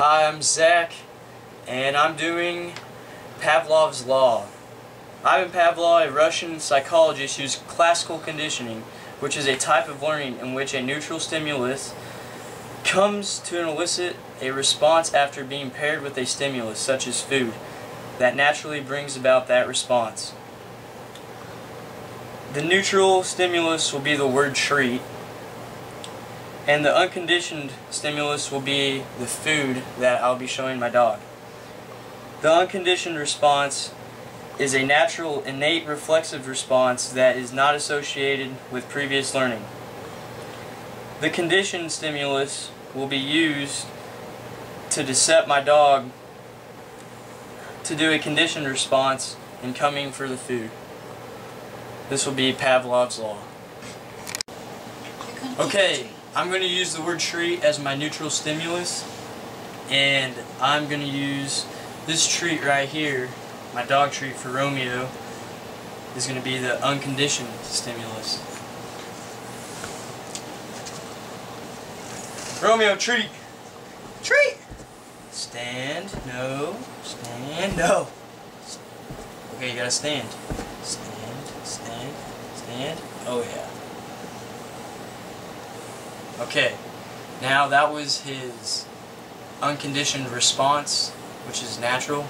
Hi, I'm Zach, and I'm doing Pavlov's Law. Ivan Pavlov, a Russian psychologist, used classical conditioning, which is a type of learning in which a neutral stimulus comes to elicit a response after being paired with a stimulus, such as food, that naturally brings about that response. The neutral stimulus will be the word treat, and the unconditioned stimulus will be the food that I'll be showing my dog. The unconditioned response is a natural, innate, reflexive response that is not associated with previous learning. The conditioned stimulus will be used to decept my dog to do a conditioned response in coming for the food. This will be Pavlov's Law. Okay, I'm going to use the word treat as my neutral stimulus, and I'm going to use this treat right here, my dog treat for Romeo, is going to be the unconditioned stimulus. Romeo, treat! Treat! Stand, no, stand, no. Okay, you gotta stand. Stand, stand, stand. Oh yeah. Okay, now that was his unconditioned response, which is natural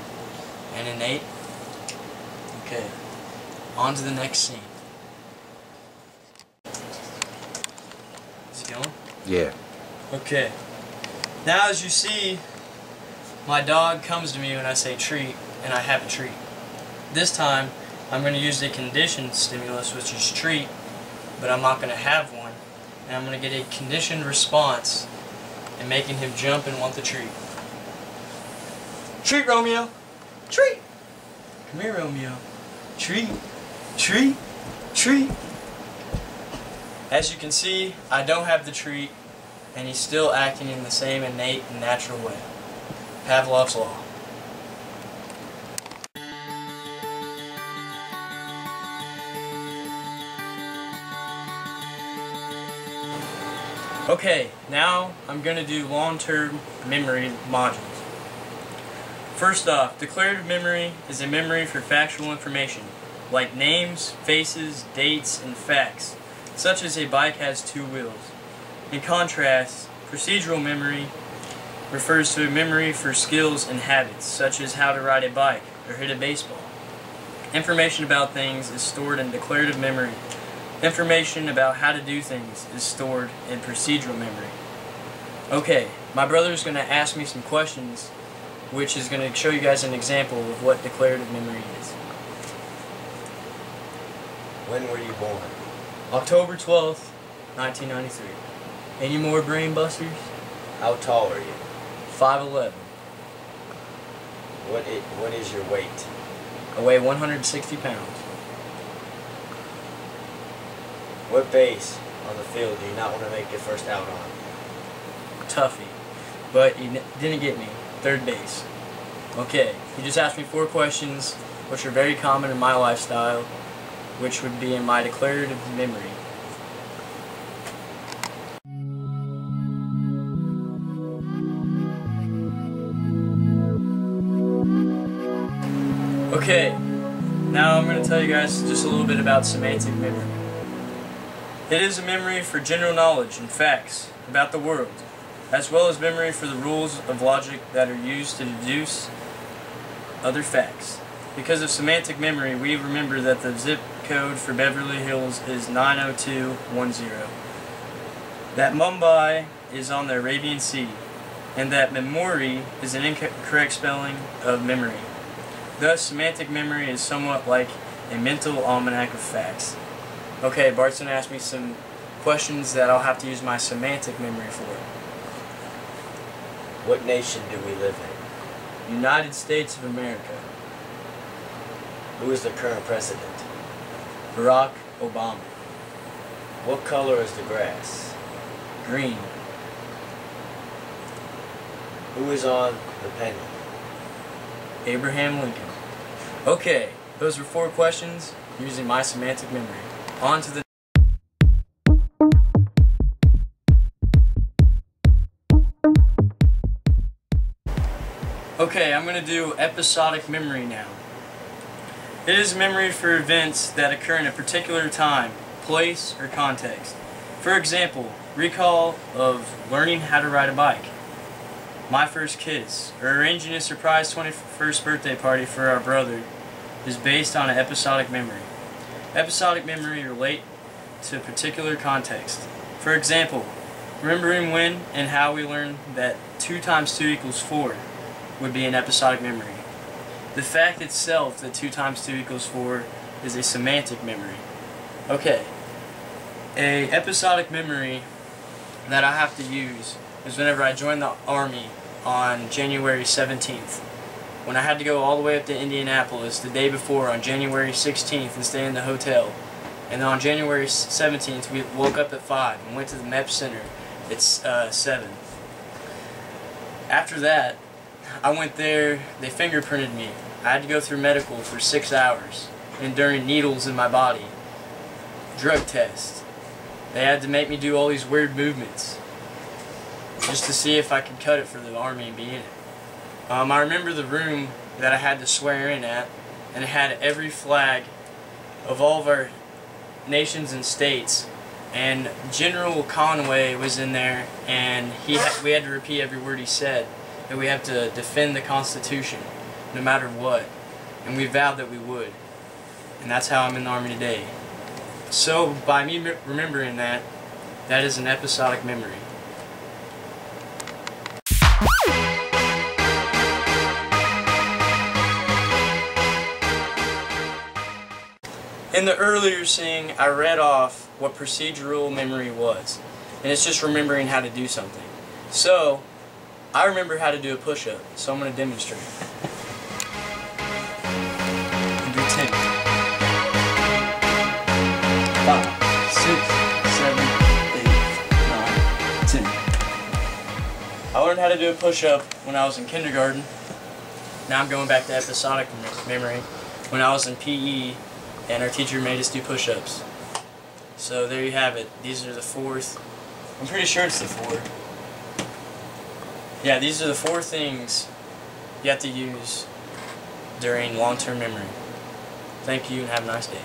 and innate. Okay, on to the next scene. Is he going? Yeah. Okay, now as you see, my dog comes to me when I say treat, and I have a treat. This time, I'm going to use the conditioned stimulus, which is treat, but I'm not going to have one. And I'm going to get a conditioned response and making him jump and want the treat. Treat, Romeo! Treat! Come here, Romeo. Treat! Treat! Treat! As you can see, I don't have the treat, and he's still acting in the same innate and natural way. Pavlov's Law. Okay, now I'm going to do long-term memory modules. First off, declarative memory is a memory for factual information, like names, faces, dates, and facts, such as a bike has 2 wheels. In contrast, procedural memory refers to a memory for skills and habits, such as how to ride a bike or hit a baseball. Information about things is stored in declarative memory. Information about how to do things is stored in procedural memory. Okay, my brother's going to ask me some questions, which is going to show you guys an example of what declarative memory is. When were you born? October 12th, 1993. Any more brain busters? How tall are you? 5'11". What is your weight? I weigh 160 pounds. What base on the field do you not want to make your first out on? Tuffy. But he didn't get me. Third base. Okay, he just asked me 4 questions, which are very common in my lifestyle, which would be in my declarative memory. Okay, now I'm going to tell you guys just a little bit about semantic memory. It is a memory for general knowledge and facts about the world, as well as memory for the rules of logic that are used to deduce other facts. Because of semantic memory, we remember that the zip code for Beverly Hills is 90210, that Mumbai is on the Arabian Sea, and that memory is an incorrect spelling of memory. Thus, semantic memory is somewhat like a mental almanac of facts. Okay, Bart's going to ask me some questions that I'll have to use my semantic memory for. What nation do we live in? United States of America. Who is the current president? Barack Obama. What color is the grass? Green. Who is on the penny? Abraham Lincoln. Okay, those were 4 questions using my semantic memory. On to the Okay, I'm going to do episodic memory now. It is memory for events that occur in a particular time, place, or context. For example, recall of learning how to ride a bike, my first kiss, or arranging a surprise 21st birthday party for our brother is based on an episodic memory. Episodic memory relate to a particular context. For example, remembering when and how we learned that 2 times 2 equals 4 would be an episodic memory. The fact itself that 2 times 2 equals 4 is a semantic memory. Okay, a episodic memory that I have to use is whenever I joined the Army on January 17th. When I had to go all the way up to Indianapolis the day before on January 16th and stay in the hotel. And then on January 17th we woke up at 5 and went to the MEP Center at 7. After that, I went there, they fingerprinted me. I had to go through medical for 6 hours, enduring needles in my body, drug tests. They had to make me do all these weird movements just to see if I could cut it for the Army and be in it. I remember the room that I had to swear in at, and it had every flag of all of our nations and states, and General Conway was in there, and we had to repeat every word he said, that we have to defend the Constitution no matter what, and we vowed that we would, and that's how I'm in the Army today. So by me remembering that, that is an episodic memory. In the earlier sing, I read off what procedural memory was, and it's just remembering how to do something. So, I remember how to do a push-up, so I'm going to demonstrate. Do 10. 5, 6, 7, 8, 9, 10. I learned how to do a push-up when I was in kindergarten. Now I'm going back to episodic memory when I was in PE. And our teacher made us do push-ups. So there you have it. These are the 4th. I'm pretty sure it's the 4. Yeah, these are the 4 things you have to use during long-term memory. Thank you and have a nice day.